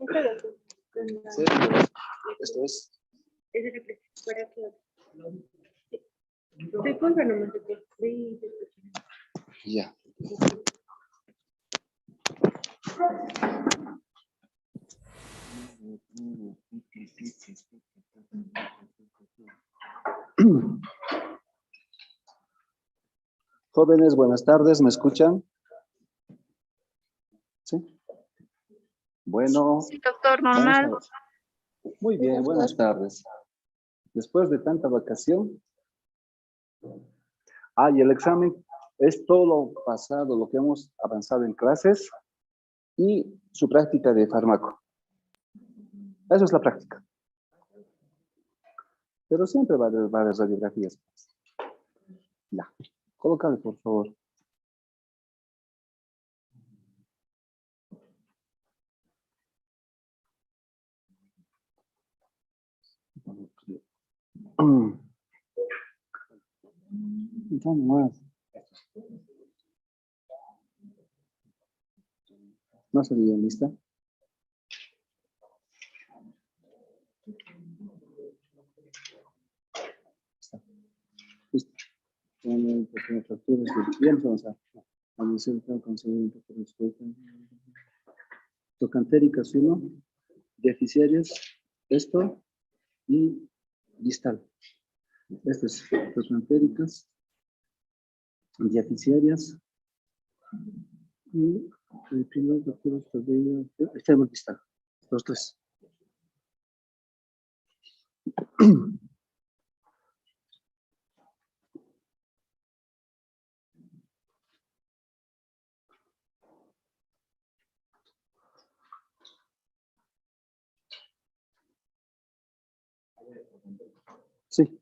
Sí, esto es. Ya. Jóvenes, buenas tardes, ¿me escuchan? ¿Sí? Bueno. Sí, doctor, normal. Muy bien, buenas tardes. Después de tanta vacación. Y el examen es todo lo pasado, lo que hemos avanzado en clases y su práctica de fármaco. Eso es la práctica. Pero siempre va a haber varias radiografías. Ya, colócale, por favor. Ya nomás. ¿No sería lista? Está. Listo. Vamos a avanzar. Tocantéricas 1, deficiarias, esto y distal. Estas tocantéricas, deficiarias y el primer doctor extremo distal. Los tres. Sí.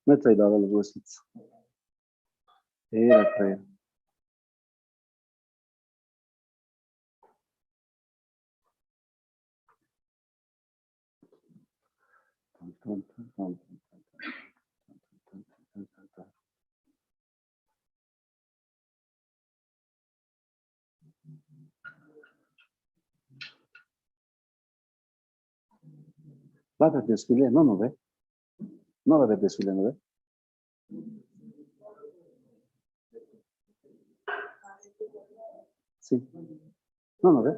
Me he traído ahora los huesitos. Era traer. Va a haber desfile, no ve. No va a haber desfile, ¿no ve? Sí. No ve.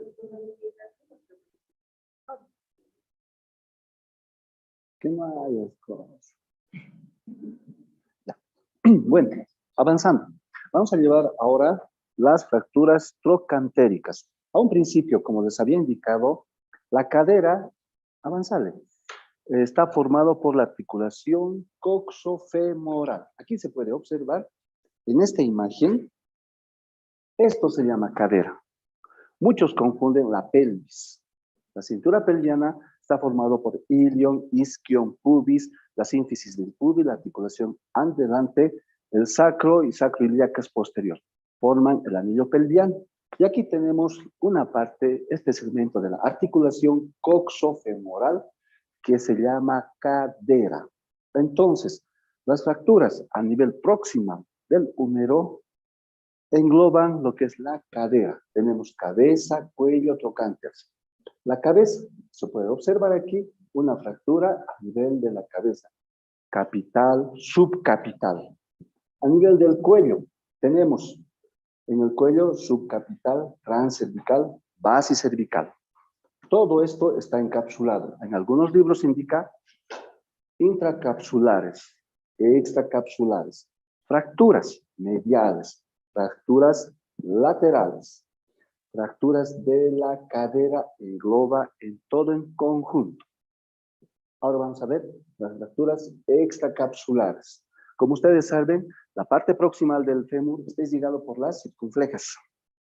¿Qué no hay cosas? Ya. Bueno, avanzando. Vamos a llevar ahora las fracturas trocantéricas. A un principio, como les había indicado, la cadera, avanzale, está formado por la articulación coxofemoral. Aquí se puede observar en esta imagen, esto se llama cadera. Muchos confunden la pelvis. La cintura pelviana está formado por ilion, isquion, pubis, la sínfisis del pubis, la articulación adelante, el sacro y sacroiliacas posterior. Forman el anillo pelviano. Y aquí tenemos una parte, este segmento de la articulación coxofemoral, que se llama cadera. Entonces, las fracturas a nivel próximo del húmero engloban lo que es la cadera. Tenemos cabeza, cuello, trocánteres. La cabeza, se puede observar aquí una fractura a nivel de la cabeza. Capital, subcapital. A nivel del cuello, tenemos en el cuello subcapital, transcervical, basicervical. Todo esto está encapsulado. En algunos libros indica intracapsulares, extracapsulares, fracturas mediales, fracturas laterales, fracturas de la cadera engloba en todo en conjunto. Ahora vamos a ver las fracturas extracapsulares. Como ustedes saben, la parte proximal del fémur está llegado por las circunflejas,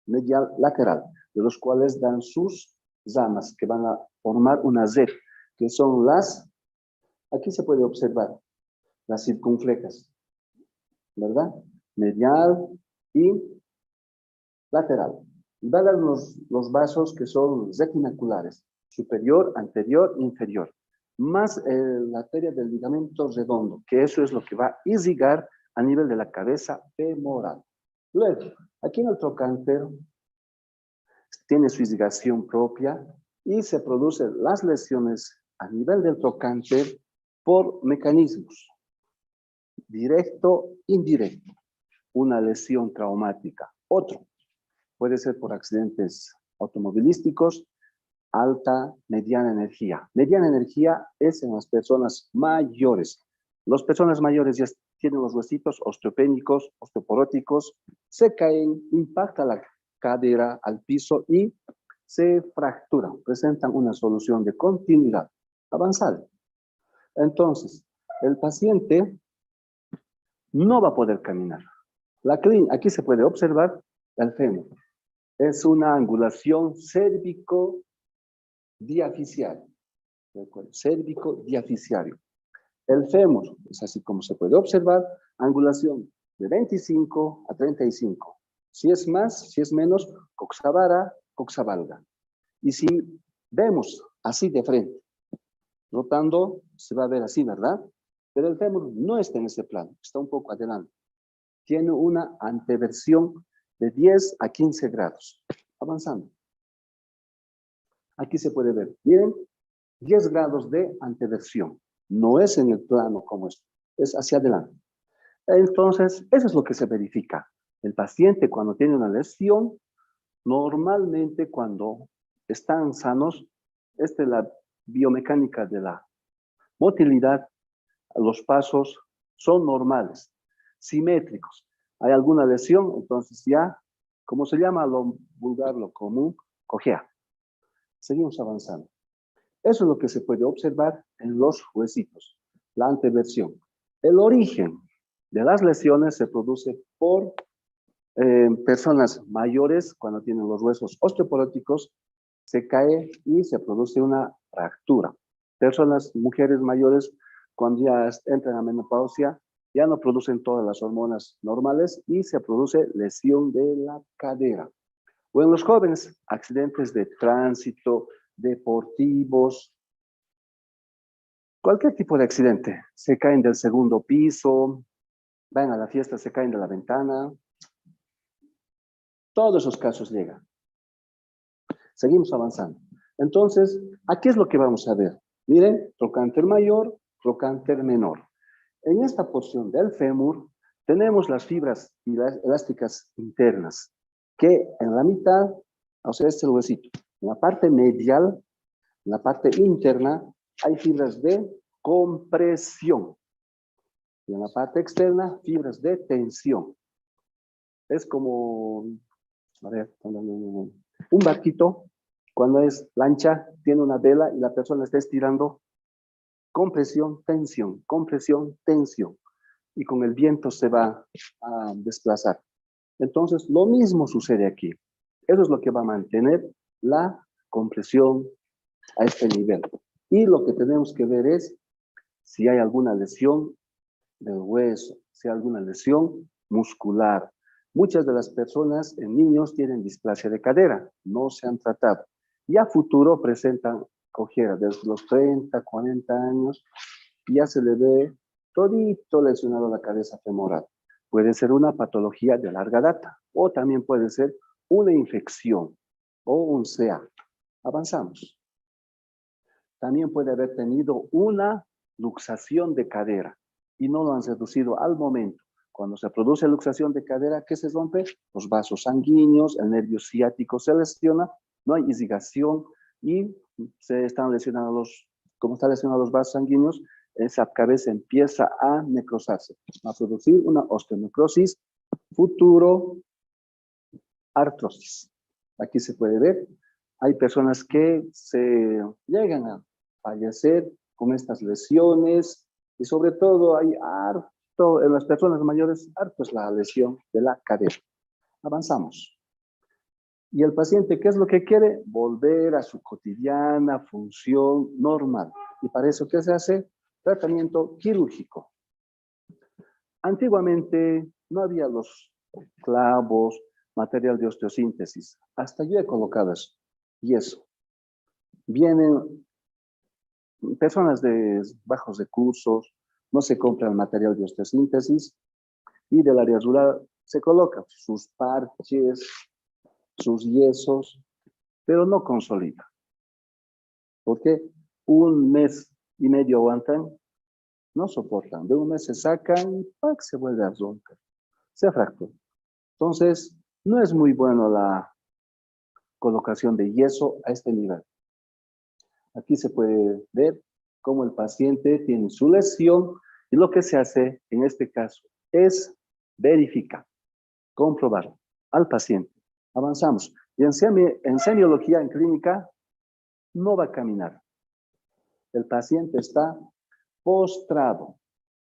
medial lateral, de los cuales dan sus ramas que van a formar una Z, que son las, aquí se puede observar, las circunflejas, ¿verdad? Medial y lateral. Y van a dar los vasos que son retinaculares, superior, anterior, inferior, más la arteria del ligamento redondo, que eso es lo que va a irrigar a nivel de la cabeza femoral. Luego, aquí en el trocánter tiene su irrigación propia, y se producen las lesiones a nivel del trocánter por mecanismos directo, indirecto. Una lesión traumática. Otro puede ser por accidentes automovilísticos, alta, mediana energía. Mediana energía es en las personas mayores. Las personas mayores ya tienen los huesitos osteopénicos, osteoporóticos, se caen, impacta la cadera al piso y se fracturan, presentan una solución de continuidad avanzada. Entonces, el paciente no va a poder caminar. Aquí se puede observar el fémur. Es una angulación cérvico-diaficiaria. Cérvico-diaficiario. El fémur es así como se puede observar, angulación de 25 a 35. Si es más, si es menos, coxavara, coxavalga. Y si vemos así de frente, rotando, se va a ver así, ¿verdad? Pero el fémur no está en ese plano, está un poco adelante. Tiene una anteversión de 10 a 15 grados. Avanzando. Aquí se puede ver, miren, 10 grados de anteversión. No es en el plano como esto, es hacia adelante. Entonces, eso es lo que se verifica. El paciente cuando tiene una lesión, normalmente cuando están sanos, esta es la biomecánica de la motilidad, los pasos son normales, simétricos. Hay alguna lesión, entonces ya, como se llama lo vulgar, lo común, cojea. Seguimos avanzando. Eso es lo que se puede observar en los huesitos, la anteversión. El origen de las lesiones se produce por personas mayores, cuando tienen los huesos osteoporóticos, se cae y se produce una fractura. Personas, mujeres mayores, cuando ya entran a menopausia, ya no producen todas las hormonas normales y se produce lesión de la cadera. O en los jóvenes, accidentes de tránsito, deportivos, cualquier tipo de accidente. Se caen del segundo piso, van a la fiesta, se caen de la ventana. Todos esos casos llegan. Seguimos avanzando. Entonces, aquí es lo que vamos a ver. Miren, trocánter mayor, trocánter menor. En esta porción del fémur tenemos las fibras elásticas internas, que en la mitad, o sea, este es el huesito. En la parte medial, en la parte interna, hay fibras de compresión. Y en la parte externa, fibras de tensión. Es como, a ver, un barquito, cuando es lancha, tiene una vela y la persona está estirando, compresión, tensión, compresión, tensión. Y con el viento se va a desplazar. Entonces, lo mismo sucede aquí. Eso es lo que va a mantener la compresión a este nivel. Y lo que tenemos que ver es si hay alguna lesión del hueso, si hay alguna lesión muscular. Muchas de las personas en niños tienen displasia de cadera, no se han tratado. Y a futuro presentan cojera desde los 30, 40 años, ya se le ve todito lesionado la cabeza femoral. Puede ser una patología de larga data o también puede ser una infección o un CA. Avanzamos. También puede haber tenido una luxación de cadera y no lo han reducido al momento. Cuando se produce luxación de cadera, ¿qué se rompe? Los vasos sanguíneos, el nervio ciático se lesiona, no hay irrigación y se están lesionados como están lesionados los vasos sanguíneos, esa cabeza empieza a necrosarse, a producir una osteonecrosis, futuro artrosis. Aquí se puede ver, hay personas que se llegan a fallecer con estas lesiones y sobre todo hay harto, en las personas mayores, harto es la lesión de la cadera. Avanzamos. Y el paciente, ¿qué es lo que quiere? Volver a su cotidiana función normal. Y para eso, ¿qué se hace? Tratamiento quirúrgico. Antiguamente no había los clavos, material de osteosíntesis. Hasta yo he colocado eso. Y eso. Vienen personas de bajos recursos, no se compran material de osteosíntesis y del área rural se colocan sus parches, sus yesos, pero no consolida. Porque un mes y medio aguantan, no soportan. De un mes se sacan y ¡pac! Se vuelve a romper. Se fractura. Entonces, no es muy bueno la colocación de yeso a este nivel. Aquí se puede ver cómo el paciente tiene su lesión y lo que se hace en este caso es verificar, comprobar al paciente. Avanzamos. Y en semiología, en clínica, no va a caminar. El paciente está postrado.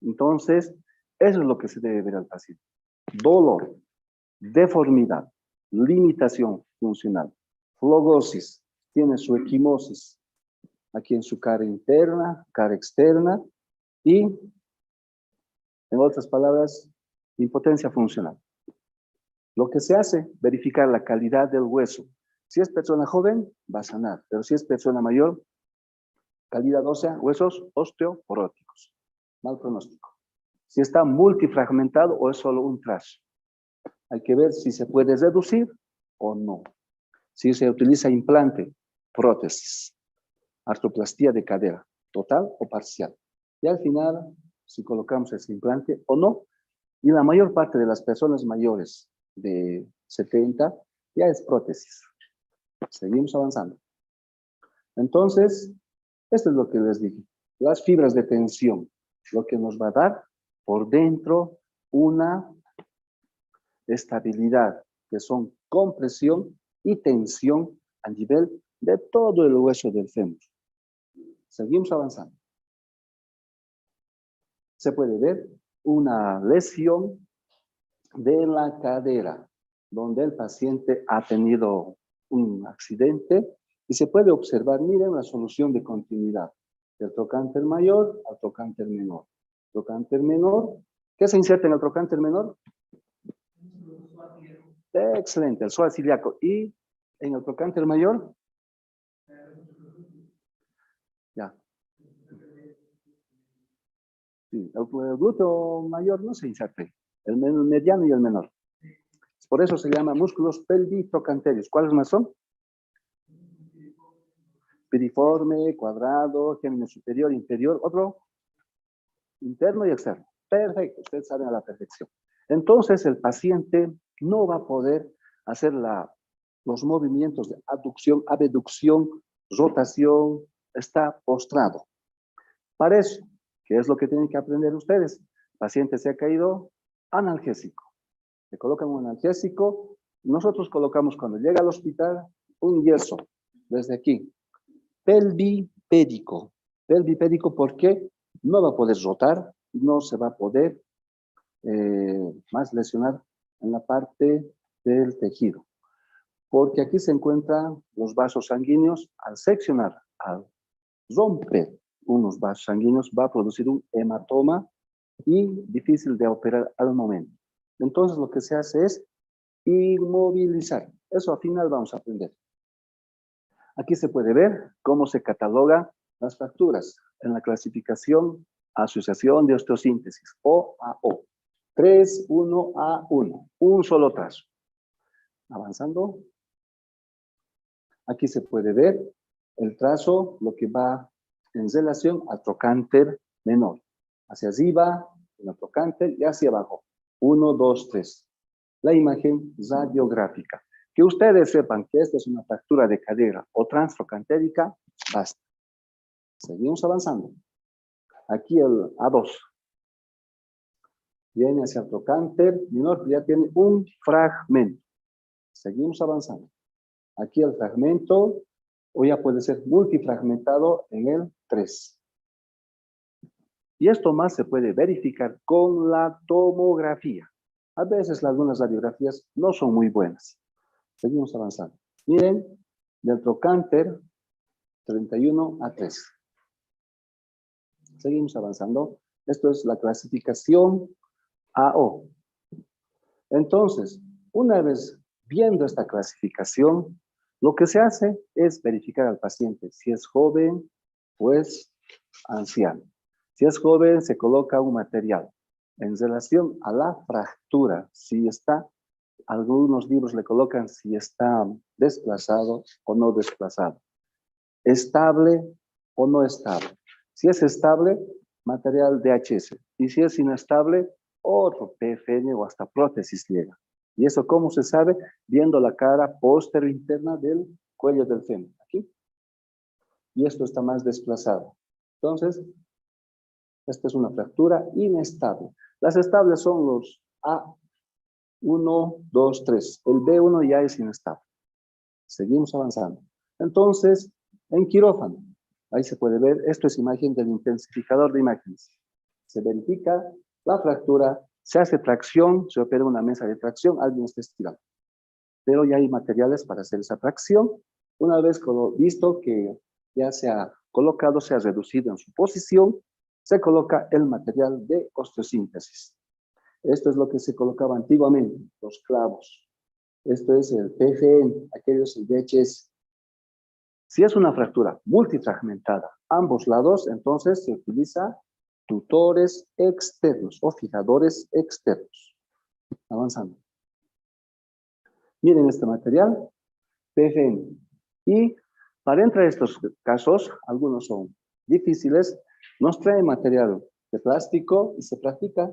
Entonces, eso es lo que se debe ver al paciente. Dolor, deformidad, limitación funcional, flogosis, tiene su equimosis aquí en su cara interna, cara externa y, en otras palabras, impotencia funcional. Lo que se hace, verificar la calidad del hueso. Si es persona joven, va a sanar, pero si es persona mayor, calidad ósea, huesos osteoporóticos. Mal pronóstico. Si está multifragmentado o es solo un trazo. Hay que ver si se puede reducir o no. Si se utiliza implante, prótesis, artroplastía de cadera, total o parcial. Y al final, si colocamos ese implante o no. Y la mayor parte de las personas mayores de 70 ya es prótesis. Seguimos avanzando. Entonces, esto es lo que les dije. Las fibras de tensión, lo que nos va a dar por dentro una estabilidad, que son compresión y tensión a nivel de todo el hueso del fémur. Seguimos avanzando. Se puede ver una lesión de la cadera, donde el paciente ha tenido un accidente y se puede observar, miren, la solución de continuidad del trocánter mayor al trocánter menor. Trocánter menor, ¿qué se inserta en el trocánter menor? Excelente, el psoas ilíaco. ¿Y en el trocánter mayor? Ya. Sí, el glúteo mayor no se inserta, el mediano y el menor. Por eso se llama músculos pelvitrocanterios. ¿Cuáles más son? Piriforme, cuadrado, gémino superior, inferior, otro interno y externo. Perfecto, ustedes saben a la perfección. Entonces el paciente no va a poder hacer los movimientos de aducción, abducción, rotación, está postrado. Para eso, ¿qué es lo que tienen que aprender ustedes? El paciente se ha caído, analgésico. Le colocan un analgésico, nosotros colocamos cuando llega al hospital un yeso, desde aquí, pelvipédico. Pelvipédico porque no va a poder rotar, no se va a poder más lesionar en la parte del tejido. Porque aquí se encuentran los vasos sanguíneos, al seccionar, al romper unos vasos sanguíneos, va a producir un hematoma y difícil de operar al momento. Entonces lo que se hace es inmovilizar. Eso al final vamos a aprender. Aquí se puede ver cómo se cataloga las fracturas en la clasificación Asociación de Osteosíntesis, OAO. 3-1-A-1, un solo trazo. Avanzando. Aquí se puede ver el trazo, lo que va en relación al trocánter menor. Hacia arriba, en el trocánter y hacia abajo. 1, 2, 3. La imagen radiográfica. Que ustedes sepan que esta es una fractura de cadera o transtrocantérica, basta. Seguimos avanzando. Aquí el A2. Viene hacia el trocánter menor, ya tiene un fragmento. Seguimos avanzando. Aquí el fragmento, o ya puede ser multifragmentado en el 3. Y esto más se puede verificar con la tomografía. A veces algunas radiografías no son muy buenas. Seguimos avanzando. Miren, del trocánter 31 a 3. Seguimos avanzando. Esto es la clasificación AO. Entonces, una vez viendo esta clasificación, lo que se hace es verificar al paciente. Si es joven, pues anciano. Si es joven, se coloca un material. En relación a la fractura, si está, algunos libros le colocan si está desplazado o no desplazado. ¿Estable o no estable? Si es estable, material DHS. Y si es inestable, otro PFN o hasta prótesis llega. ¿Y eso cómo se sabe? Viendo la cara posterior interna del cuello del fémur. Aquí. Y esto está más desplazado. Entonces, esta es una fractura inestable. Las estables son los A1, 2, 3. El B1 ya es inestable. Seguimos avanzando. Entonces, en quirófano, ahí se puede ver, esto es imagen del intensificador de imágenes. Se verifica la fractura, se hace tracción, se opera una mesa de tracción, alguien está estirando. Pero ya hay materiales para hacer esa tracción. Una vez visto que ya se ha colocado, se ha reducido en su posición, se coloca el material de osteosíntesis. Esto es lo que se colocaba antiguamente, los clavos. Esto es el PFN, aquello es el DHS. Si es una fractura multifragmentada, ambos lados, entonces se utiliza tutores externos o fijadores externos. Avanzando. Miren este material, PFN. Y para entrar a estos casos, algunos son difíciles, nos trae material de plástico y se practica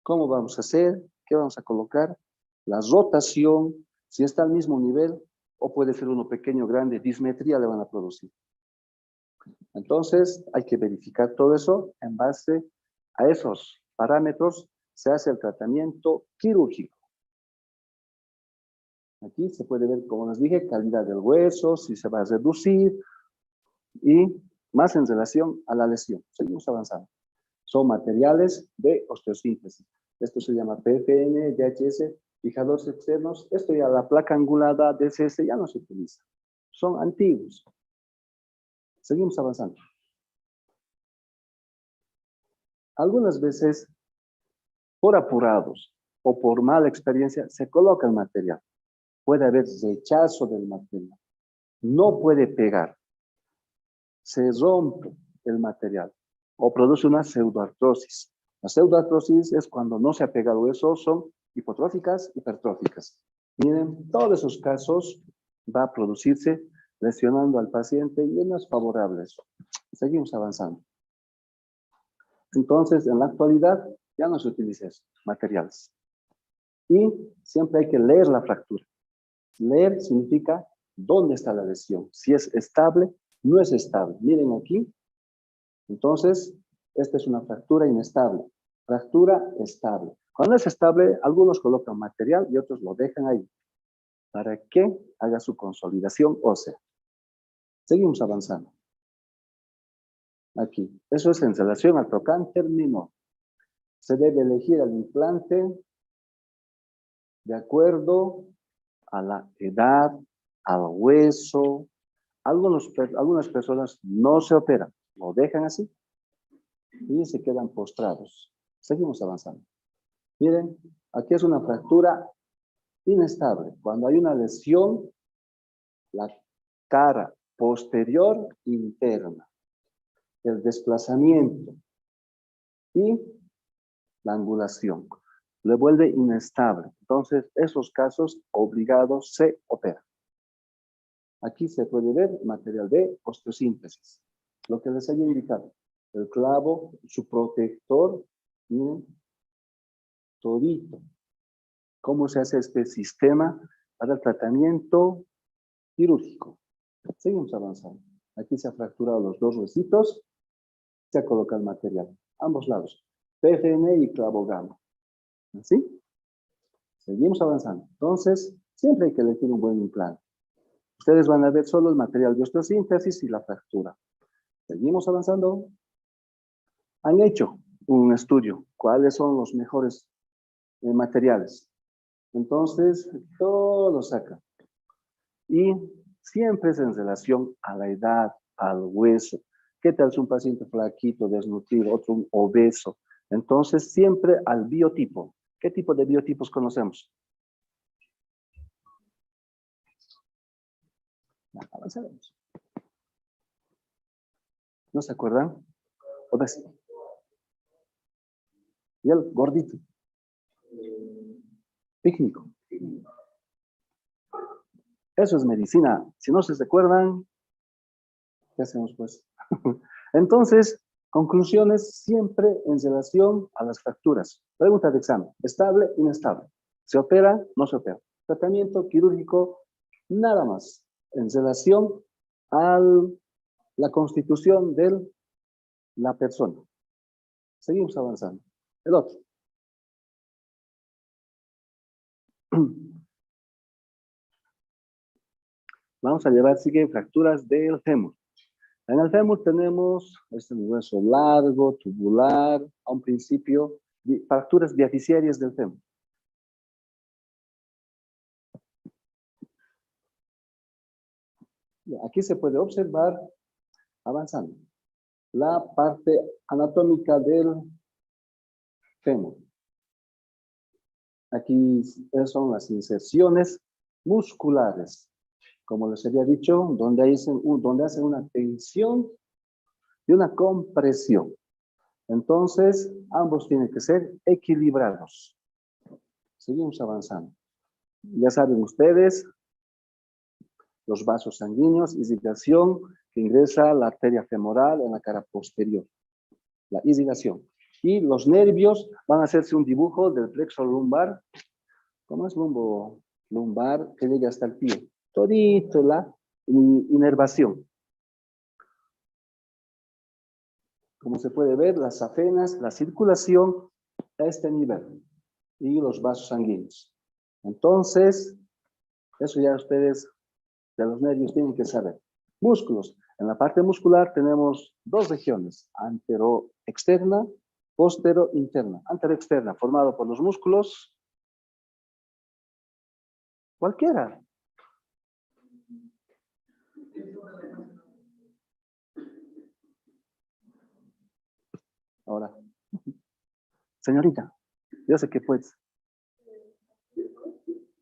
cómo vamos a hacer, qué vamos a colocar, la rotación, si está al mismo nivel, o puede ser uno pequeño, grande, dismetría le van a producir. Entonces, hay que verificar todo eso. En base a esos parámetros, se hace el tratamiento quirúrgico. Aquí se puede ver, como les dije, calidad del hueso, si se va a reducir, y más en relación a la lesión. Seguimos avanzando. Son materiales de osteosíntesis. Esto se llama PFN, DHS, fijadores externos. Esto ya la placa angulada DCS ya no se utiliza. Son antiguos. Seguimos avanzando. Algunas veces, por apurados o por mala experiencia, se coloca el material. Puede haber rechazo del material. No puede pegar. Se rompe el material o produce una pseudoartrosis. La pseudoartrosis es cuando no se ha pegado eso, son hipotróficas, hipertróficas. Miren, todos esos casos va a producirse lesionando al paciente y no es favorable eso. Seguimos avanzando. Entonces, en la actualidad ya no se utilizan esos materiales. Y siempre hay que leer la fractura. Leer significa dónde está la lesión. Si es estable, no es estable. Miren aquí. Entonces, esta es una fractura inestable. Fractura estable. Cuando es estable, algunos colocan material y otros lo dejan ahí para que haga su consolidación ósea. Seguimos avanzando. Aquí. Eso es en relación al trocánter menor. Se debe elegir el implante de acuerdo a la edad, al hueso. Algunas personas no se operan, lo dejan así y se quedan postrados. Seguimos avanzando. Miren, aquí es una fractura inestable. Cuando hay una lesión, la cara posterior interna, el desplazamiento y la angulación le vuelve inestable. Entonces, esos casos obligados se operan. Aquí se puede ver material de osteosíntesis. Lo que les haya indicado. El clavo, su protector, miren, todito. ¿Cómo se hace este sistema para el tratamiento quirúrgico? Seguimos avanzando. Aquí se han fracturado los dos huesitos. Se ha colocado el material. Ambos lados. PFN y clavo gamma. ¿Así? Seguimos avanzando. Entonces, siempre hay que elegir un buen implante. Ustedes van a ver solo el material de osteosíntesis y la fractura. Seguimos avanzando. Han hecho un estudio. ¿Cuáles son los mejores materiales? Entonces, todo lo sacan. Y siempre es en relación a la edad, al hueso. ¿Qué tal si un paciente flaquito, desnutrido, otro un obeso? Entonces, siempre al biotipo. ¿Qué tipo de biotipos conocemos? Avanzaremos. ¿No se acuerdan? Obeso. Y el gordito. Pícnico. Eso es medicina. Si no se recuerdan, ¿Qué hacemos pues? Entonces, conclusiones siempre en relación a las fracturas. Pregunta de examen. ¿Estable, inestable? ¿Se opera, no se opera? Tratamiento quirúrgico, nada más. En relación a la constitución de la persona. Seguimos avanzando. El otro. Vamos a llevar, sigue fracturas del fémur. En el fémur tenemos este hueso largo, tubular, a un principio, fracturas diaficiarias del fémur. Aquí se puede observar, avanzando, la parte anatómica del fémur. Aquí son las inserciones musculares, como les había dicho, donde hacen una tensión y una compresión. Entonces, ambos tienen que ser equilibrados. Seguimos avanzando. Ya saben ustedes, los vasos sanguíneos, irrigación que ingresa a la arteria femoral en la cara posterior. La irrigación. Y los nervios van a hacerse un dibujo del plexo lumbar. ¿Cómo es lumbar que llega hasta el pie? Todito la inervación. Como se puede ver, las afenas, la circulación a este nivel. Y los vasos sanguíneos. Entonces, eso ya ustedes de los nervios tienen que saber. Músculos. En la parte muscular tenemos dos regiones, antero-externa, postero-interna. Antero-externa, formado por los músculos, cualquiera. Ahora, señorita, yo sé que puedes.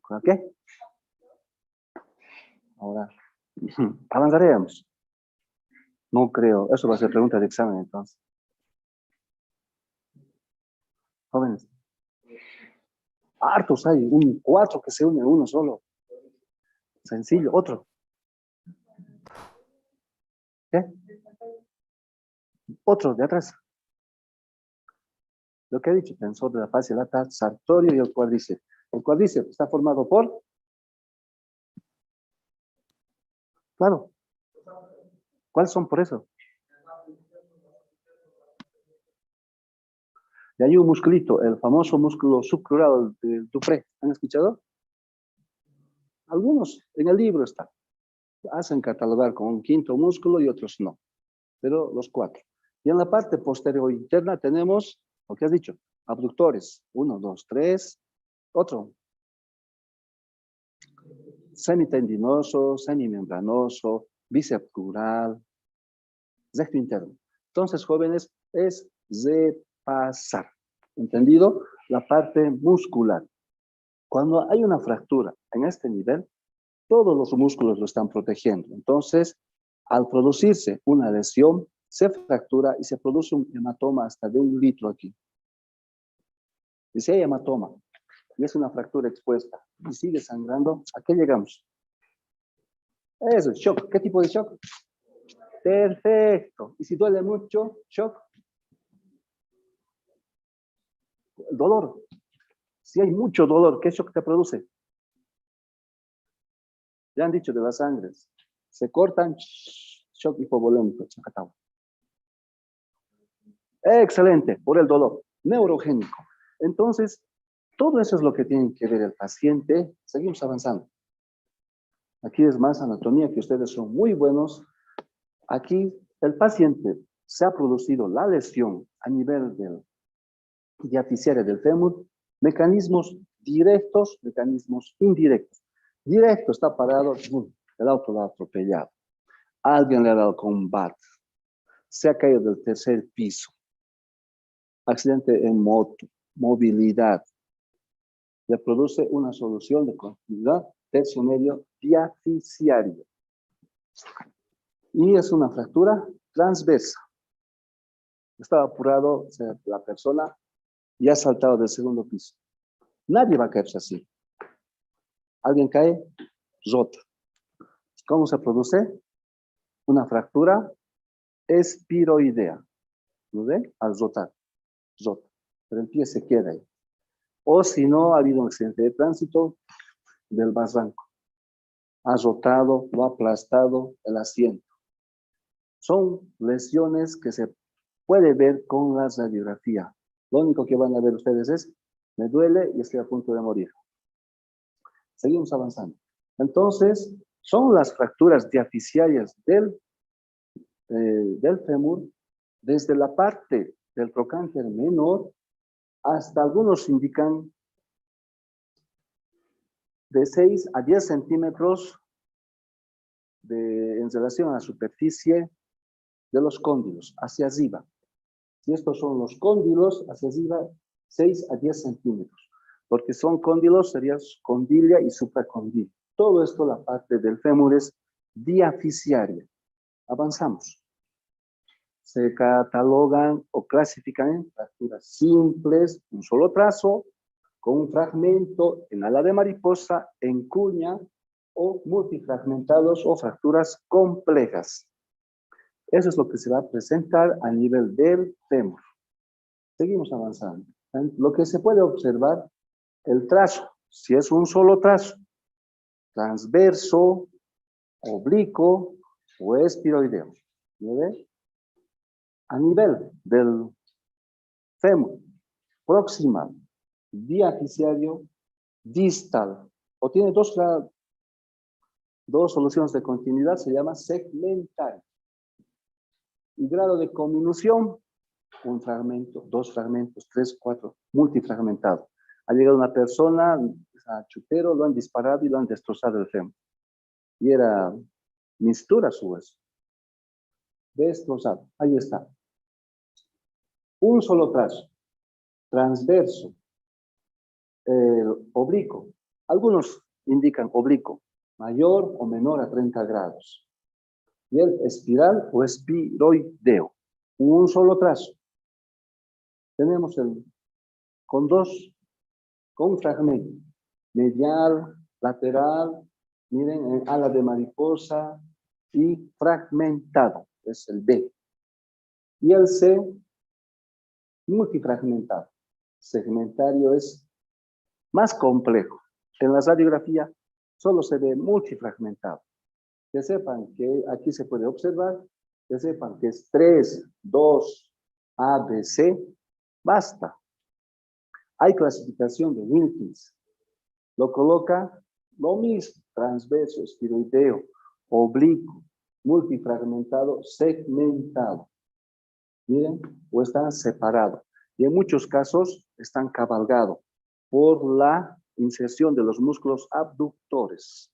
¿Con qué? Ahora, avanzaremos. No creo, eso va a ser pregunta de examen entonces. Jóvenes. Hartos hay, un 4 que se une uno solo. Sencillo, otro. ¿Qué? Otro de atrás. Lo que he dicho, tensor de la fascia lata, sartorio y el cuádriceps. El cuádriceps está formado por, claro. ¿Cuáles son por eso? Y hay un musculito, el famoso músculo subcrural del Dupré. ¿Han escuchado? Algunos en el libro está. Hacen catalogar con un quinto músculo y otros no. Pero los 4. Y en la parte posterior interna tenemos, lo que has dicho, abductores. 1, 2, 3. Otro. Semitendinoso, semimembranoso, bíceps crural, recto interno. Entonces, jóvenes, es repasar. ¿Entendido? La parte muscular. Cuando hay una fractura en este nivel, todos los músculos lo están protegiendo. Entonces, al producirse una lesión, se fractura y se produce un hematoma hasta de 1 litro aquí. Y si hay hematoma y es una fractura expuesta y sigue sangrando, ¿a qué llegamos? Eso es shock. ¿Qué tipo de shock? Perfecto. Y si duele mucho, shock. Dolor. Si hay mucho dolor, ¿qué shock te produce? Ya han dicho de las sangres. Se cortan, shock hipovolémico. Excelente, por el dolor. Neurogénico. Entonces, todo eso es lo que tiene que ver el paciente. Seguimos avanzando. Aquí es más anatomía, que ustedes son muy buenos. Aquí el paciente se ha producido la lesión a nivel del diaficiaria del fémur, mecanismos directos, mecanismos indirectos. Directo está parado, el auto lo ha atropellado. Alguien le ha dado combate. Se ha caído del 3er piso. Accidente en moto, movilidad. Le produce una solución de continuidad tercio medio diaficiario. Y es una fractura transversa. Estaba apurado, o sea, la persona y ha saltado del 2.º piso. Nadie va a caerse así. Alguien cae, rota. ¿Cómo se produce? una fractura espiroidea. ¿Lo ve? Al rotar. Rota. Pero el pie se queda ahí. O si no, ha habido un accidente de tránsito del barranco. Ha rotado, lo ha aplastado el asiento. Son lesiones que se puede ver con la radiografía. Lo único que van a ver ustedes es, me duele y estoy a punto de morir. Seguimos avanzando. Entonces, son las fracturas diaficiarias del fémur, desde la parte del trocánter menor hasta algunos indican de 6 a 10 centímetros en relación a la superficie de los cóndilos, hacia arriba. Si estos son los cóndilos, hacia arriba, 6 a 10 centímetros. Porque son cóndilos, sería condilia y supracondilia. Todo esto, la parte del fémur es diaficiaria. Avanzamos. Se catalogan o clasifican en fracturas simples, un solo trazo, con un fragmento en ala de mariposa, en cuña, o multifragmentados o fracturas complejas. Eso es lo que se va a presentar a nivel del fémur. Seguimos avanzando. Lo que se puede observar, el trazo, si es un solo trazo, transverso, oblicuo o espiroideo. ¿Me ve? A nivel del fémur, proximal, diaficiario, distal, o tiene dos soluciones de continuidad, se llama segmentario. Y grado de conminución, un fragmento, dos fragmentos, 3, 4, multifragmentado. Ha llegado una persona a chutero, lo han disparado y lo han destrozado el fémur. Y era mistura su hueso. Destrozado. Ahí está. Un solo trazo. Transverso. Oblicuo. Algunos indican oblicuo. Mayor o menor a 30 grados. Y el espiral o espiroideo. Un solo trazo. Tenemos con un fragmento. Medial, lateral, miren, en ala de mariposa y fragmentado. Es el B. Y el C, multifragmentado. Segmentario es más complejo. En la radiografía solo se ve multifragmentado. Que sepan que aquí se puede observar, que sepan que es 3, 2, A, B, C, basta. Hay clasificación de Wilkins. Lo coloca lo mismo, transverso, espiroideo, oblicuo, multifragmentado, segmentado. Miren, o están separados. Y en muchos casos están cabalgados por la inserción de los músculos abductores.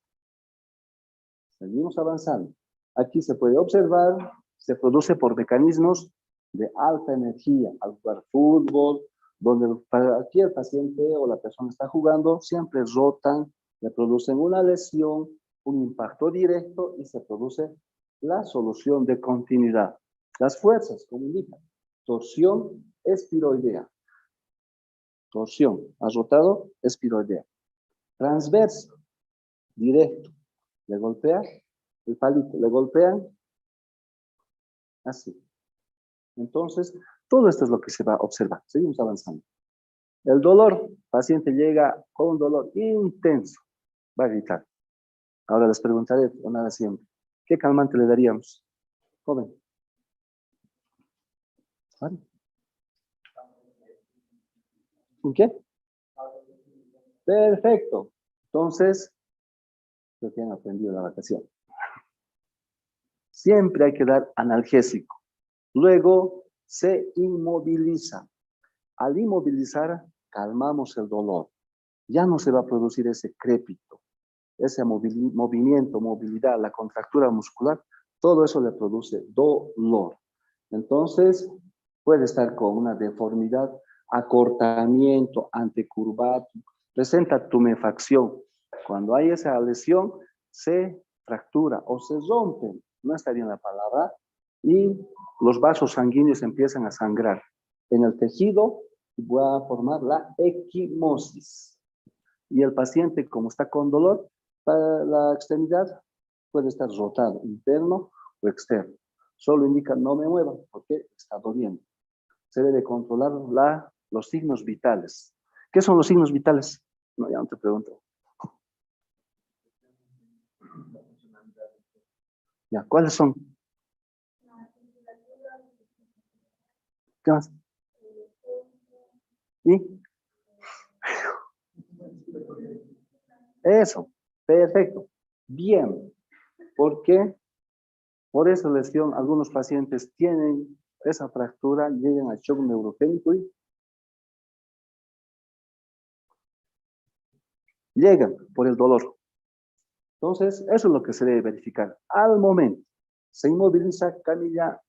Seguimos avanzando. Aquí se puede observar, se produce por mecanismos de alta energía. Al jugar fútbol, donde aquí el paciente o la persona está jugando, siempre rotan, le producen una lesión, un impacto directo y se produce la solución de continuidad. Las fuerzas, como indican, torsión espiroidea. Torsión, ha rotado, espiroidea. Transverso, directo. Le golpea el palito, le golpean así. Entonces, todo esto es lo que se va a observar. Seguimos avanzando. El dolor, paciente llega con un dolor intenso, va a gritar. Ahora les preguntaré, o nada siempre, ¿qué calmante le daríamos? Joven. ¿Vale? ¿Un qué? Perfecto. Entonces, creo que han aprendido la vacación. Siempre hay que dar analgésico. Luego se inmoviliza. Al inmovilizar, calmamos el dolor. Ya no se va a producir ese crépito, ese movimiento, movilidad, la contractura muscular. Todo eso le produce dolor. Entonces, puede estar con una deformidad, acortamiento, antecurvato, presenta tumefacción. Cuando hay esa lesión, se fractura o se rompe, no está bien la palabra, y los vasos sanguíneos empiezan a sangrar. En el tejido va a formar la equimosis. Y el paciente, como está con dolor, la extremidad puede estar rotado, interno o o externo. Solo indica no me muevan porque está doliendo. Se debe controlar los signos vitales. ¿Qué son los signos vitales? No, ya no te pregunto. Ya, ¿cuáles son? ¿Qué más? ¿Y? Eso, perfecto. Bien. ¿Por qué? Por esa lesión, algunos pacientes tienen esa fractura, llegan a shock neurogénico y llegan por el dolor. Entonces, eso es lo que se debe verificar. Al momento, se inmoviliza, camilla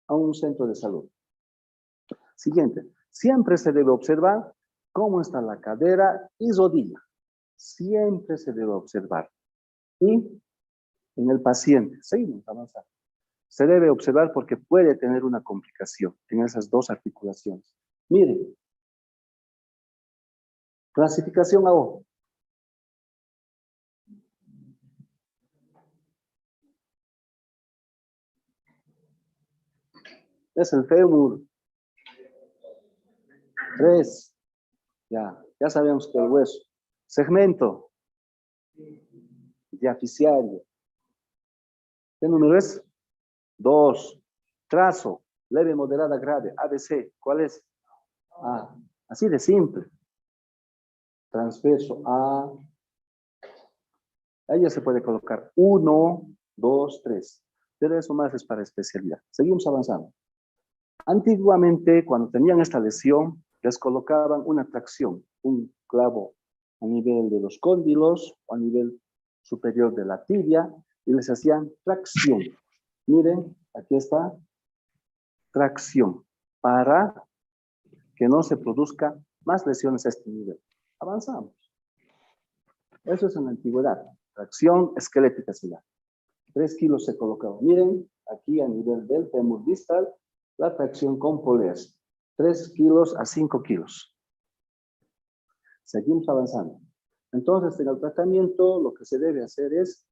a un centro de salud. Siguiente, siempre se debe observar cómo está la cadera y rodilla. Siempre se debe observar. Y en el paciente, seguimos avanzando. Se debe observar porque puede tener una complicación en esas dos articulaciones. Miren, clasificación a ojo. Es el fémur. 3. Ya sabemos que el hueso. Segmento. Diaficiario. ¿Qué número es? 2. Trazo. Leve, moderada, grave. ABC. ¿Cuál es? A. Así de simple. Transverso A. Ahí ya se puede colocar 1, 2, 3. Pero eso más es para especialidad. Seguimos avanzando. Antiguamente, cuando tenían esta lesión, les colocaban una tracción, un clavo a nivel de los cóndilos o a nivel superior de la tibia y les hacían tracción. Miren, aquí está, tracción, para que no se produzca más lesiones a este nivel. Avanzamos. Eso es en la antigüedad. Tracción esquelética se llama. 3 kilos se colocaban. Miren, aquí a nivel del fémur distal, la tracción con poleas. 3 kilos a 5 kilos. Seguimos avanzando. Entonces, en el tratamiento, lo que se debe hacer es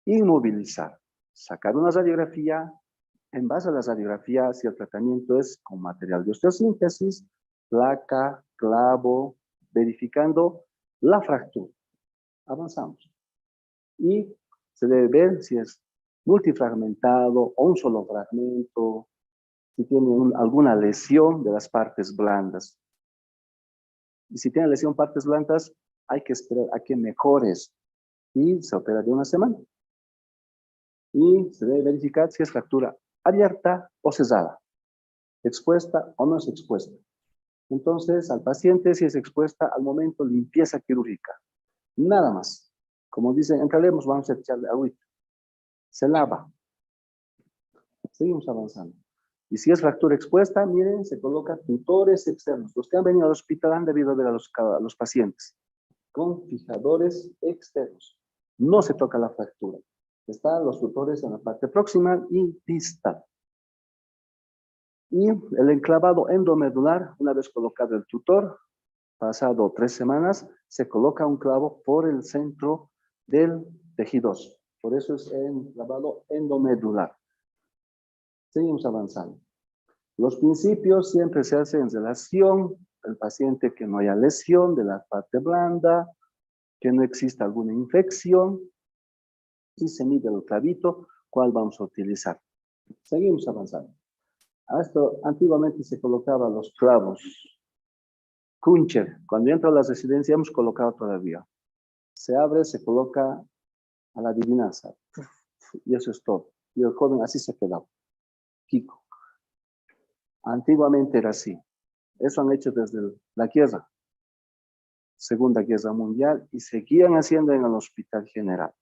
inmovilizar. Sacar una radiografía. En base a la radiografía, si el tratamiento es con material de osteosíntesis, placa, clavo, verificando la fractura. Avanzamos. Y se debe ver si es multifragmentado o un solo fragmento, si tiene alguna lesión de las partes blandas. Y si tiene lesión partes blandas, hay que esperar a que mejores y se opera de una semana. Y se debe verificar si es fractura abierta o cerrada, expuesta o no es expuesta. Entonces, al paciente, si es expuesta, al momento limpieza quirúrgica. Nada más. Como dicen, entraremos, vamos a echarle agüita. Se lava. Seguimos avanzando. Y si es fractura expuesta, miren, se colocan tutores externos. Los que han venido al hospital han debido ver a los pacientes con fijadores externos. No se toca la fractura. Están los tutores en la parte próxima y distal. Y el enclavado endomedular, una vez colocado el tutor, pasado 3 semanas, se coloca un clavo por el centro del tejido óseo. Por eso es enclavado endomedular. Seguimos avanzando. Los principios siempre se hacen en relación al paciente que no haya lesión de la parte blanda, que no exista alguna infección. Si se mide el clavito, ¿cuál vamos a utilizar? Seguimos avanzando. A esto antiguamente se colocaban los clavos. Kuncher, cuando entra a la residencia hemos colocado todavía. Se abre, se coloca a la adivinanza. Y eso es todo. Y el joven así se quedaba. Kiko. Antiguamente era así. Eso han hecho desde la guerra, Segunda Guerra Mundial, y seguían haciendo en el Hospital General.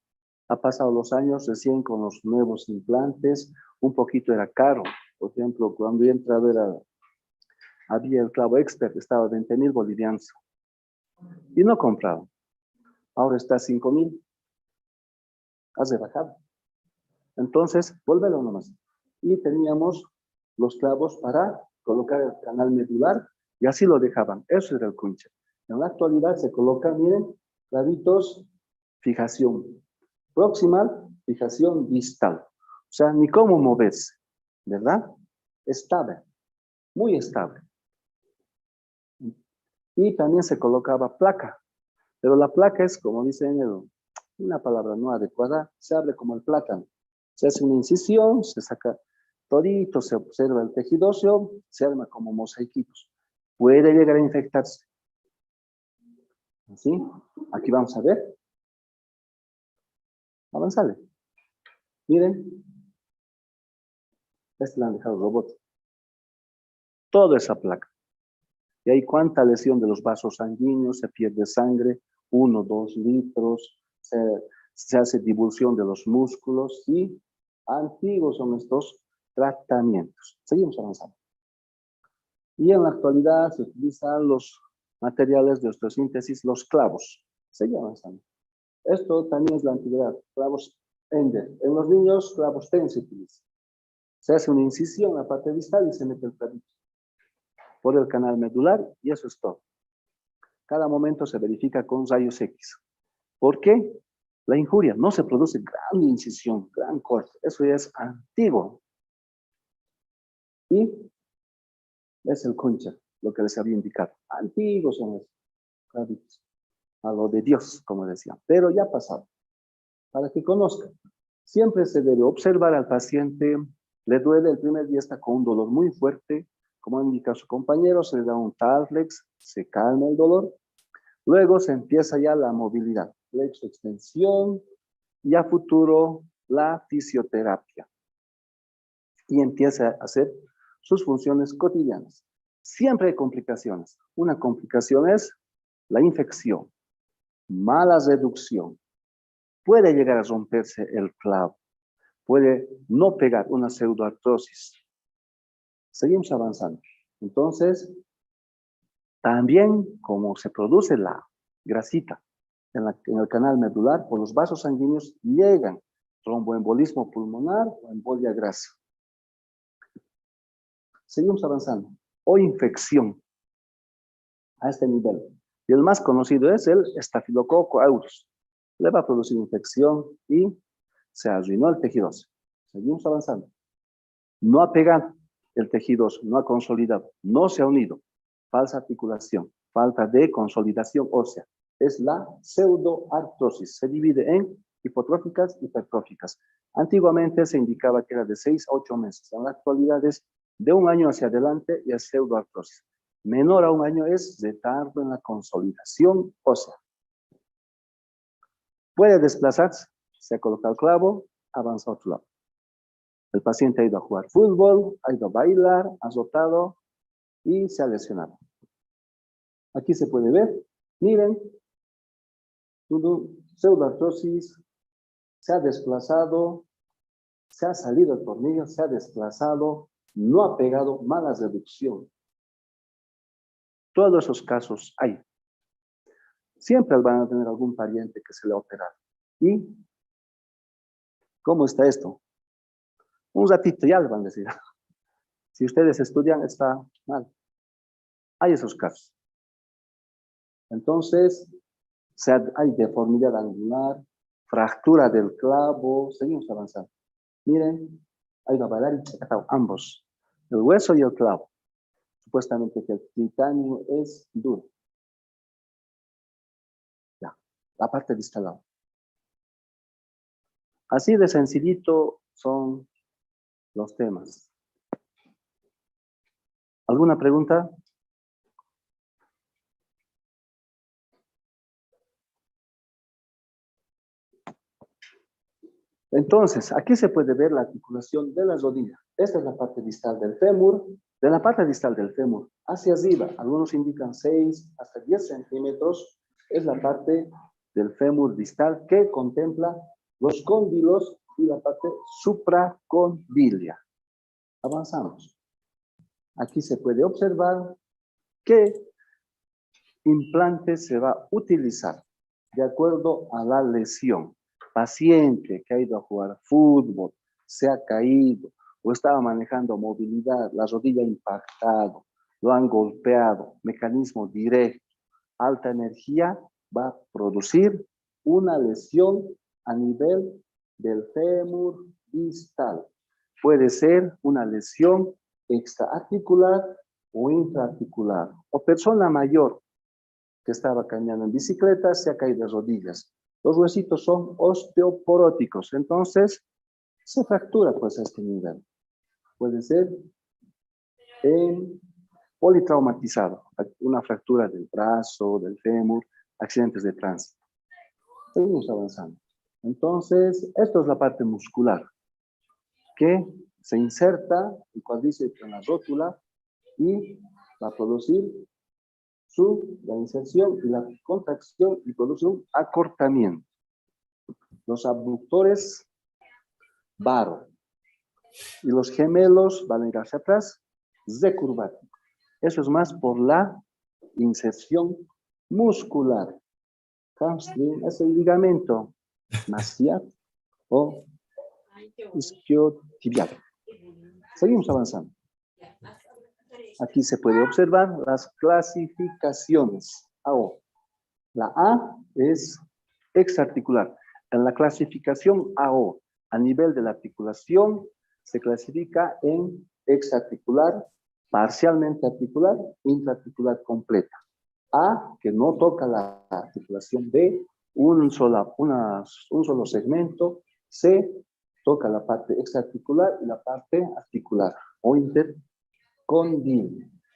Ha pasado los años recién con los nuevos implantes, un poquito era caro. Por ejemplo, cuando yo entré a ver, había el clavo expert, estaba 20,000 bolivianos. Y no compraba. Ahora está a 5,000. Has rebajado. Entonces, vuélvelo nomás. Y teníamos los clavos para colocar el canal medular y así lo dejaban. Eso era el Kuncher. En la actualidad se colocan, miren, clavitos, fijación proximal, fijación distal. sea, ni cómo moverse, ¿verdad? Estable, muy estable. Y también se colocaba placa, pero la placa es, como dicen, una palabra no adecuada, se abre como el plátano. Se hace una incisión, se saca todito, se observa el tejido óseo, se arma como mosaiquitos. Puede llegar a infectarse. ¿Así? Aquí vamos a ver. Avanzale. Miren. Este le han dejado robot. Toda esa placa. Y hay cuánta lesión de los vasos sanguíneos, se pierde sangre, 1, 2 litros, se hace divulsión de los músculos y antiguos son estos tratamientos. Seguimos avanzando. Y en la actualidad se utilizan los materiales de osteosíntesis, los clavos. Seguimos avanzando. Esto también es la antigüedad, clavos Ender. En los niños, clavos TEN se utiliza. Se hace una incisión en la parte distal y se mete el clavito por el canal medular y eso es todo. Cada momento se verifica con rayos X. ¿Por qué? La injuria. No se produce gran incisión, gran corte. Eso ya es antiguo. Y es el concha, lo que les había indicado. Antiguos son los clavitos. A lo de Dios, como decían. Pero ya ha pasado. Para que conozcan. Siempre se debe observar al paciente. Le duele, el primer día está con un dolor muy fuerte. Como indica su compañero, se le da un Talflex, se calma el dolor. Luego se empieza ya la movilidad, flexo, extensión y a futuro la fisioterapia. Y empieza a hacer sus funciones cotidianas. Siempre hay complicaciones. Una complicación es la infección, mala reducción. Puede llegar a romperse el clavo. Puede no pegar una pseudoartrosis. Seguimos avanzando. Entonces, también como se produce la grasita en el canal medular, por los vasos sanguíneos llegan tromboembolismo pulmonar o embolia grasa. Seguimos avanzando. O infección a este nivel. Y el más conocido es el estafilococo aureus. Le va a producir infección y se arruinó el tejido óseo. Seguimos avanzando. No ha pegado el tejido óseo, no ha consolidado, no se ha unido. Falsa articulación, falta de consolidación ósea. Es la pseudoartrosis. Se divide en hipotróficas y hipertróficas. Antiguamente se indicaba que era de 6 a 8 meses. En la actualidad es de 1 año hacia adelante y es pseudoartrosis. Menor a 1 año es retardo en la consolidación ósea. Puede desplazarse. Se ha colocado el clavo, avanza a otro lado. El paciente ha ido a jugar fútbol, ha ido a bailar, ha azotado y se ha lesionado. Aquí se puede ver, miren, pseudoartrosis, se ha desplazado, se ha salido el tornillo, se ha desplazado, no ha pegado, mala reducción. Todos esos casos hay. Siempre van a tener algún pariente que se le ha operado. ¿Y cómo está esto? Un ratito ya le van a decir. Si ustedes estudian, está mal. Hay esos casos. Entonces, hay deformidad angular, fractura del clavo. Seguimos avanzando. Miren, hay una bailar y ambos. El hueso y el clavo. Supuestamente que el titanio es duro. Ya, la parte distal. Así de sencillito son los temas. ¿Alguna pregunta? Entonces, aquí se puede ver la articulación de la rodilla. Esta es la parte distal del fémur. De la parte distal del fémur hacia arriba, algunos indican 6 hasta 10 centímetros, es la parte del fémur distal que contempla los cóndilos y la parte supracondilia. Avanzamos. Aquí se puede observar qué implante se va a utilizar de acuerdo a la lesión. Paciente que ha ido a jugar fútbol, se ha caído o estaba manejando movilidad, la rodilla ha impactado, lo han golpeado, mecanismo directo, alta energía, va a producir una lesión a nivel del fémur distal. Puede ser una lesión extraarticular o intraarticular. O persona mayor que estaba caminando en bicicleta se ha caído de rodillas. Los huesitos son osteoporóticos, entonces se fractura pues a este nivel. Puede ser politraumatizado, una fractura del brazo, del fémur, accidentes de tránsito. Seguimos avanzando. Entonces, esto es la parte muscular, que se inserta el cuádriceps en la rótula y va a producir la inserción y la contracción y produce un acortamiento. Los abductores, varo, y los gemelos van a ir hacia atrás, recurvático. Eso es más por la inserción muscular. Hamstring es el ligamento maxilar o isquiotibial. Seguimos avanzando. Aquí se puede observar las clasificaciones. AO. La A es exarticular. En la clasificación AO, a nivel de la articulación, se clasifica en exarticular, parcialmente articular, intraarticular completa. A, que no toca la articulación. B, un solo segmento. C, toca la parte extraarticular y la parte articular o intercondil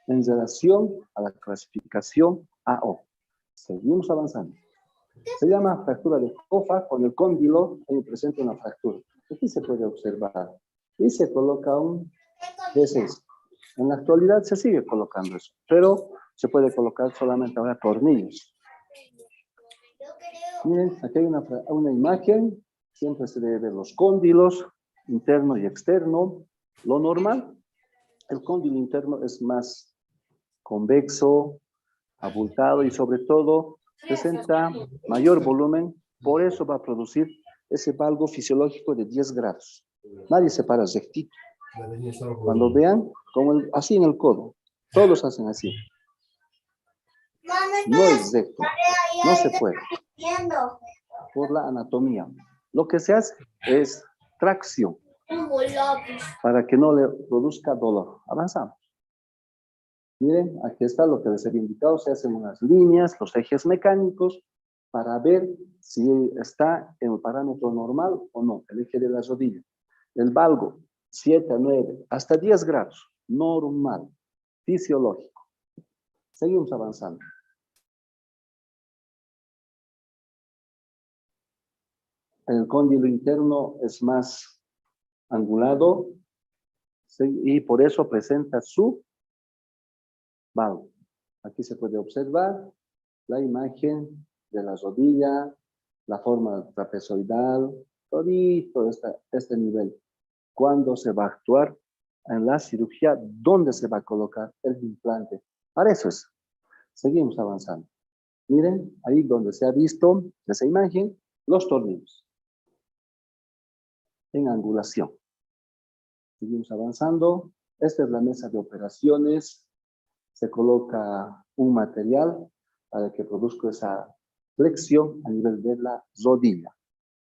en relación a la clasificación AO. Seguimos avanzando. Se llama fractura de Hoffa. Con el cóndilo ahí presenta una fractura. Aquí se puede observar. Y se coloca un D6. En la actualidad se sigue colocando eso, pero se puede colocar solamente ahora tornillos. Miren, aquí hay una imagen. Siempre se debe ver los cóndilos, interno y externo. Lo normal, el cóndilo interno es más convexo, abultado y sobre todo presenta mayor volumen, por eso va a producir ese valgo fisiológico de 10 grados. Nadie se para rectito. Cuando vean, como así en el codo, todos hacen así. No es recto, no se puede. Por la anatomía. Lo que se hace es tracción para que no le produzca dolor. Avanzamos. Miren, aquí está lo que les había indicado. Se hacen unas líneas, los ejes mecánicos, para ver si está en el parámetro normal o no, el eje de la rodilla. El valgo, 7, 9, hasta 10 grados, normal, fisiológico. Seguimos avanzando. El cóndilo interno es más angulado y por eso presenta su valgo. Aquí se puede observar la imagen de la rodilla, la forma trapezoidal, todo este nivel. ¿Cuándo se va a actuar en la cirugía? ¿Dónde se va a colocar el implante? Para eso es. Seguimos avanzando. Miren, ahí donde se ha visto esa imagen, los tornillos en angulación. Seguimos avanzando. Esta es la mesa de operaciones. Se coloca un material para que produzca esa flexión a nivel de la rodilla.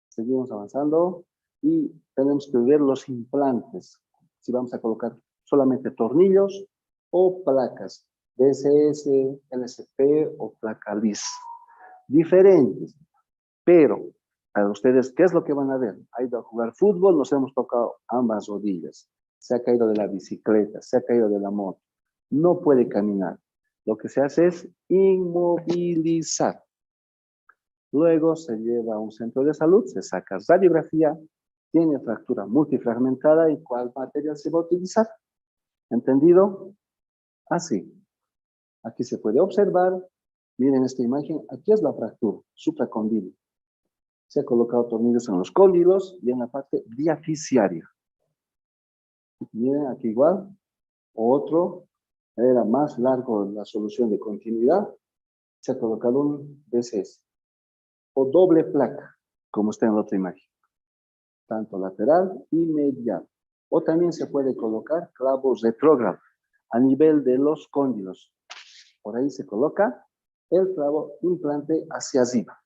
Seguimos avanzando y tenemos que ver los implantes. Si vamos a colocar solamente tornillos o placas DSS, LSP o placa LIS. Diferentes. Pero para ustedes, ¿qué es lo que van a ver? Ha ido a jugar fútbol, nos hemos tocado ambas rodillas. Se ha caído de la bicicleta, se ha caído de la moto. No puede caminar. Lo que se hace es inmovilizar. Luego se lleva a un centro de salud, se saca radiografía, tiene fractura multifragmentada y ¿cuál material se va a utilizar? ¿Entendido? Así. Aquí se puede observar, miren esta imagen, aquí es la fractura, supracondilo. Se ha colocado tornillos en los cóndilos y en la parte diafisiaria. Miren aquí igual, otro, era más largo la solución de continuidad, se ha colocado un DCS. O doble placa, como está en la otra imagen. Tanto lateral y medial. O también se puede colocar clavos retrógrados a nivel de los cóndilos. Por ahí se coloca el clavo implante hacia arriba.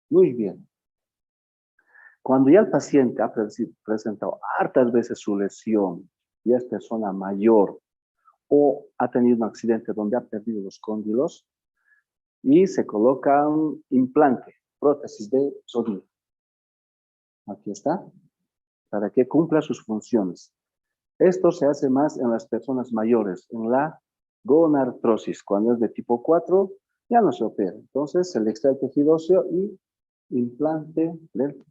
Muy bien. Cuando ya el paciente ha presentado hartas veces su lesión y es persona mayor o ha tenido un accidente donde ha perdido los cóndilos y se coloca un implante, prótesis de rodilla. Aquí está, para que cumpla sus funciones. Esto se hace más en las personas mayores, en la gonartrosis. Cuando es de tipo 4, ya no se opera. Entonces se le extrae el tejido óseo y implante del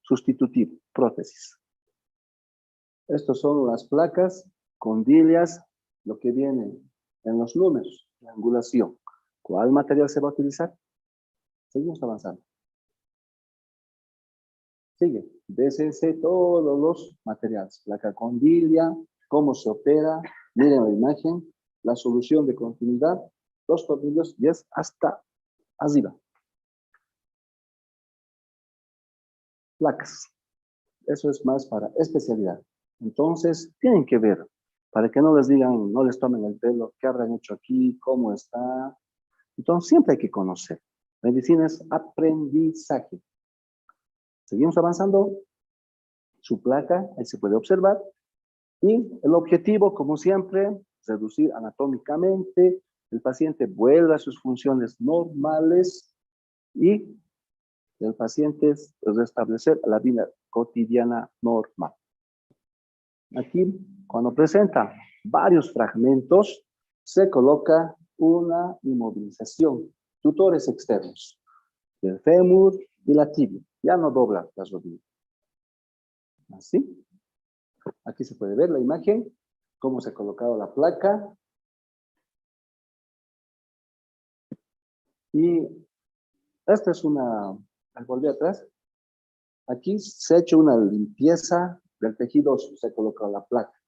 sustitutivo, prótesis. Estos son las placas, condilias, lo que viene en los números, la angulación. ¿Cuál material se va a utilizar? Seguimos avanzando. Sigue, DCC, todos los materiales. Placa condilia, cómo se opera, miren la imagen, la solución de continuidad, los tornillos y es hasta arriba. Placas. Eso es más para especialidad. Entonces, tienen que ver, para que no les digan, no les tomen el pelo, qué habrán hecho aquí, cómo está. Entonces, siempre hay que conocer. Medicina es aprendizaje. Seguimos avanzando. Su placa, ahí se puede observar. Y el objetivo, como siempre, reducir anatómicamente, el paciente vuelva a sus funciones normales y el paciente restablecer la vida cotidiana normal. Aquí, cuando presenta varios fragmentos, se coloca una inmovilización, tutores externos, del fémur y la tibia. Ya no dobla las rodillas. Así. Aquí se puede ver la imagen, cómo se ha colocado la placa. Y esta es una, al volver atrás, aquí se ha hecho una limpieza del tejido óseo, se ha colocado la placa.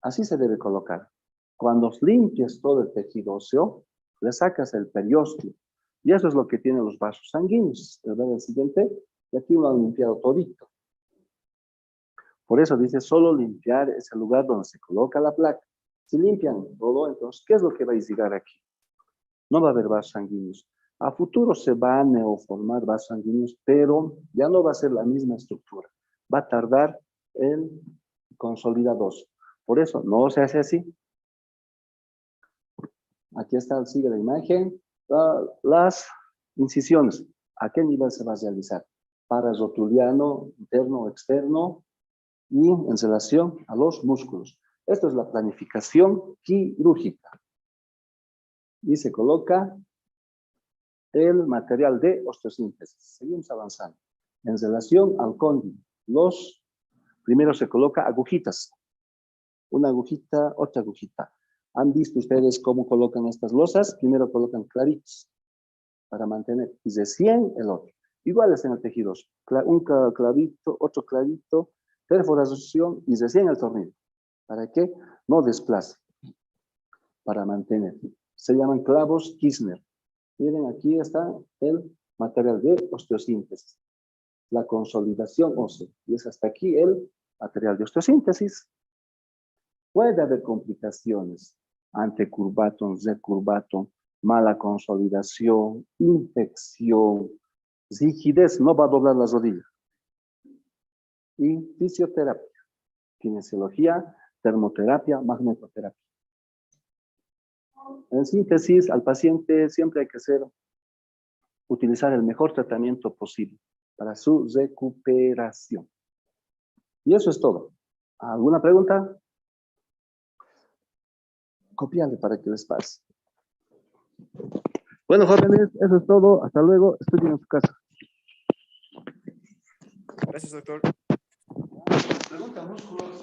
Así se debe colocar. Cuando limpias todo el tejido óseo, le sacas el periósteo. Y eso es lo que tienen los vasos sanguíneos. ¿Verdad? El siguiente, y aquí lo han limpiado todito. Por eso dice, solo limpiar es el lugar donde se coloca la placa. Si limpian todo, entonces, ¿qué es lo que va a llegar aquí? No va a haber vasos sanguíneos. A futuro se van a neoformar vasos sanguíneos, pero ya no va a ser la misma estructura. Va a tardar el consolidados. Por eso no se hace así. Aquí está, sigue la imagen. Las incisiones. ¿A qué nivel se va a realizar? Pararrotuliano, interno o externo, y en relación a los músculos. Esto es la planificación quirúrgica. Y se coloca el material de osteosíntesis. Seguimos avanzando. En relación al cóndilo, primero se coloca agujitas. Una agujita, otra agujita. ¿Han visto ustedes cómo colocan estas losas? Primero colocan clavitos para mantener, y recién el otro. Iguales en el tejido. Un clavito, otro clavito, perforación y recién el tornillo. ¿Para qué? No desplace. Para mantener. Se llaman clavos Kirchner. Miren, aquí está el material de osteosíntesis. La consolidación ósea. Y es hasta aquí el material de osteosíntesis. Puede haber complicaciones. Antecurvatum, recurvatum, mala consolidación, infección, rigidez, no va a doblar la rodilla. Y fisioterapia, kinesiología, termoterapia, magnetoterapia. En síntesis, al paciente siempre hay que utilizar el mejor tratamiento posible para su recuperación. Y eso es todo. ¿Alguna pregunta? Copiale para que les pase. Bueno, jóvenes, eso es todo. Hasta luego. Estudien en su casa. Gracias, doctor. Pregunta músculos.